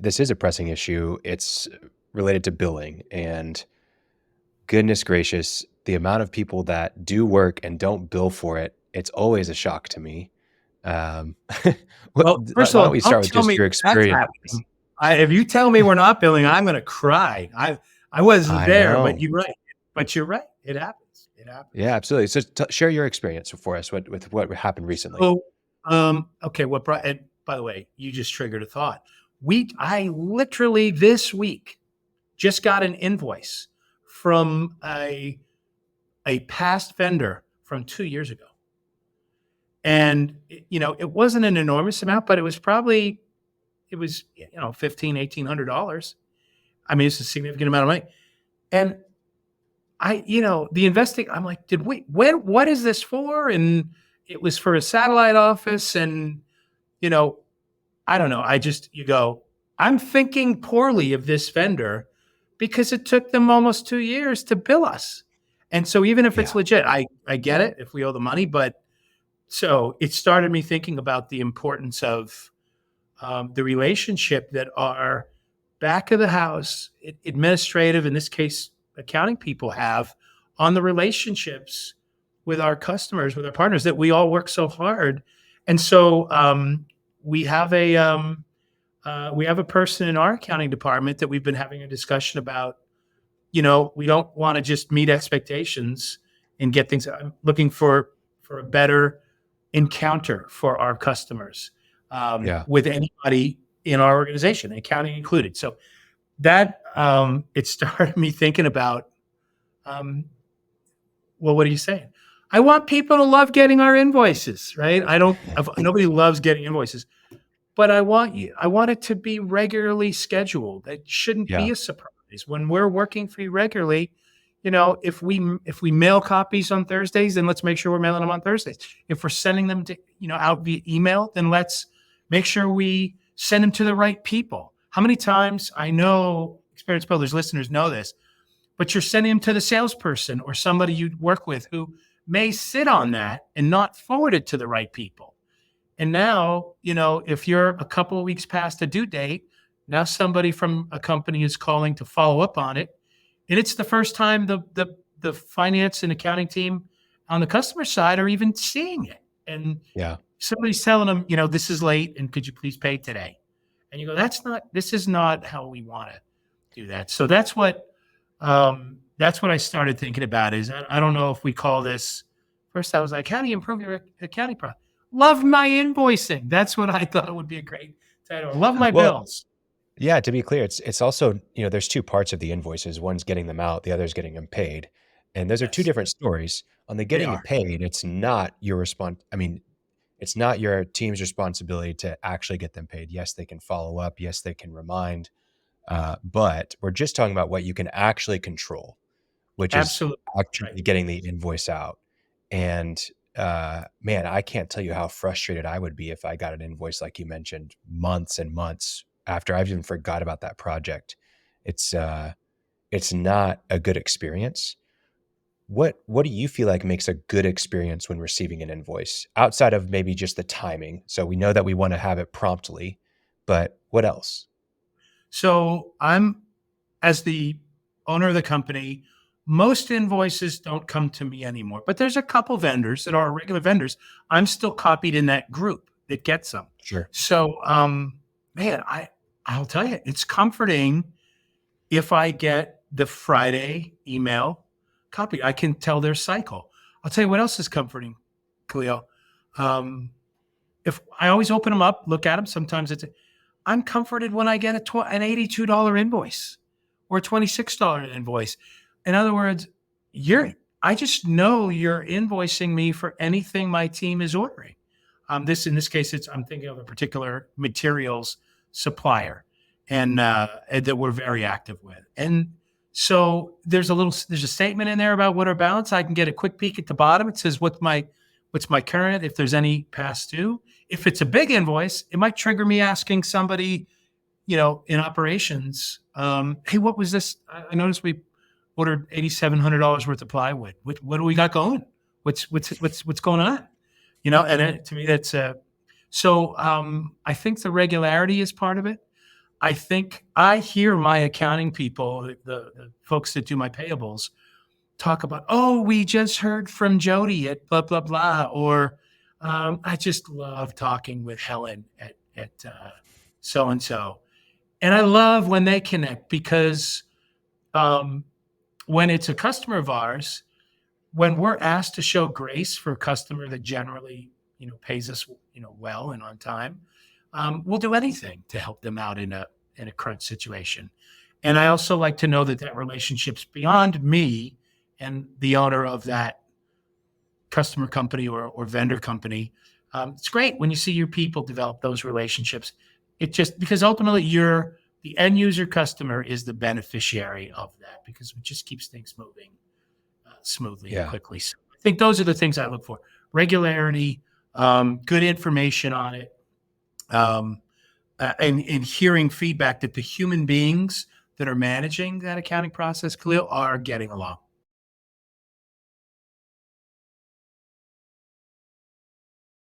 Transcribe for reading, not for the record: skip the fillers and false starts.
this is a pressing issue. It's related to billing, and goodness gracious, the amount of people that do work and don't bill for it, it's always a shock to me. Um, Well, first of why all, don't we don't start with tell just me your that's experiences? happening. If you tell me we're not billing, I'm going to cry. I wasn't I there, but know. you're right. But you're right. It happens. It happens. Yeah, absolutely. So share your experience for us with what happened recently. So, okay. What brought? And by the way, you just triggered a thought. I literally this week just got an invoice from a past vendor from 2 years ago, and it wasn't an enormous amount, but it was 15, $1,800. I mean, it's a significant amount of money. And the investing, I'm like, what is this for? And it was for a satellite office. And, you know, I don't know. I'm thinking poorly of this vendor because it took them almost 2 years to bill us. And so even if Yeah. it's legit, I get it if we owe the money, but so it started me thinking about the importance of the relationship that our back of the house administrative, in this case, accounting people have on the relationships with our customers, with our partners that we all work so hard. And so we have a person in our accounting department that we've been having a discussion about. We don't want to just meet expectations and get things. I'm looking for a better encounter for our customers Yeah. with anybody in our organization, accounting included. So that it started me thinking about, um, well, what are you saying? I want people to love getting our invoices, right? Nobody loves getting invoices, but I want it to be regularly scheduled. It shouldn't Yeah. be a surprise when we're working for you regularly. If we mail copies on Thursdays, then let's make sure we're mailing them on Thursdays. If we're sending them out via email, then let's make sure we send them to the right people. How many times, I know Experience Builders listeners know this, but you're sending them to the salesperson or somebody you work with who may sit on that and not forward it to the right people. And now, if you're a couple of weeks past a due date, now somebody from a company is calling to follow up on it. And it's the first time the finance and accounting team on the customer side are even seeing it. And Yeah. somebody's telling them, this is late and could you please pay today? And you go, this is not how we want to do that. So that's what I started thinking about is I don't know if we call this. First, I was like, how do you improve your accounting process? Love my invoicing. That's what I thought would be a great title. Love my Well, bills. yeah, to be clear, it's also, there's two parts of the invoices. One's getting them out, the other's getting them paid. And those are two Yes, different stories. On the they getting it are. paid, it's not your it's not your team's responsibility to actually get them paid. Yes, they can follow up. Yes, they can remind. But we're just talking about what you can actually control, which is Absolutely. Right. actually getting the invoice out. And man, I can't tell you how frustrated I would be if I got an invoice like you mentioned months and months after I've even forgot about that project. It's it's not a good experience. What do you feel like makes a good experience when receiving an invoice outside of maybe just the timing? So we know that we want to have it promptly, but what else? So as the owner of the company, most invoices don't come to me anymore, but there's a couple vendors that are regular vendors. I'm still copied in that group that gets them. Sure. So, man, I'll tell you, it's comforting if I get the Friday email copy. I can tell their cycle. I'll tell you what else is comforting, Khalil. Um, if I always open them up, look at them, sometimes I'm comforted when I get an $82 invoice or a $26 invoice. In other words, I just know you're invoicing me for anything my team is ordering. In this case, I'm thinking of a particular materials supplier, and that we're very active with. And so there's a statement in there about what our balance. I can get a quick peek at the bottom. It says what's my current, if there's any past due. If it's a big invoice, it might trigger me asking somebody, in operations, hey, what was this? I noticed we ordered $8,700 worth of plywood. What do we got going? What's going on? To me, that's so. I think the regularity is part of it. I think I hear my accounting people, the folks that do my payables, talk about, oh, we just heard from Jody at blah blah blah, or I just love talking with Helen at so and so, and I love when they connect because um, when it's a customer of ours, when we're asked to show grace for a customer that generally, pays us, well and on time, we'll do anything to help them out in a crunch situation. And I also like to know that that relationship's beyond me and the owner of that customer company or vendor company. It's great when you see your people develop those relationships. It just because ultimately you're the end user customer is the beneficiary of that because it just keeps things moving smoothly and Yeah. quickly. So I think those are the things I look for: regularity, good information on it, um, and hearing feedback that the human beings that are managing that accounting process, Khalil, are getting along.